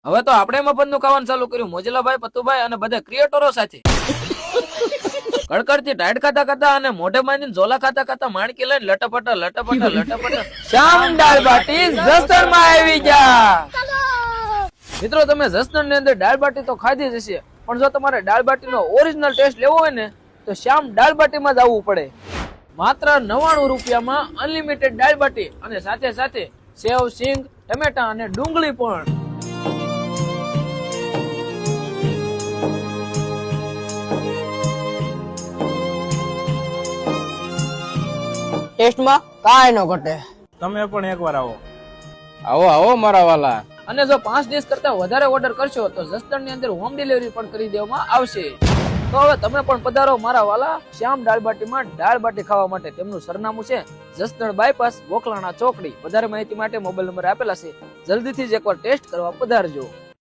હવે તો આપણે મફતનું ખાવાનું ચાલુ કર્યું, મોજીલાભાઈ, પતુભાઈ અને બધા ક્રિએટરો સાથે. કડકડતી ટાઈટ ખાતા ખાતા અને મોઢે માંડીને ઝોલા ખાતા ખાતા માણકી લઈને લટપટા શ્યામ દાળ બાટી જસદણ માં આવી ગયા. મિત્રો, તમે જસદણ ની અંદર દાળ બાટી તો ખાધી જ હશે, પણ જો તમારે દાળ બાટી નો ઓરિજિનલ ટેસ્ટ લેવો હોય ને તો શ્યામ દાળ બાટી માં જ આવવું પડે. માત્ર 99 રૂપિયામાં અનલિમિટેડ દાળ બાટી અને સાથે સાથે સેવ, સિંગ, ટમેટા અને ડુંગળી પણ. ટેસ્ટમાં કાંઈ ન ઘટે. તમે પણ એકવાર આવો. આવો આવો મારા વાલા. અને જો 5 ડિશ કરતા વધારે ઓર્ડર કરશો તો જસદણ ની અંદર હોમ ડિલિવરી પણ કરી દેવામાં આવશે. તો હવે તમે પણ પધારો મારા વાલા શ્યામ દાળ બાટીમાં દાળ બાટી ખાવા માટે. તેમનું સરનામું છે જસદણ બાયપાસ, ગોખલાણા ચોકડી. વધારે માહિતી માટે મોબાઈલ નંબર આપેલા છે, જલ્દીથી જ એકવાર ટેસ્ટ કરવા પધારજો.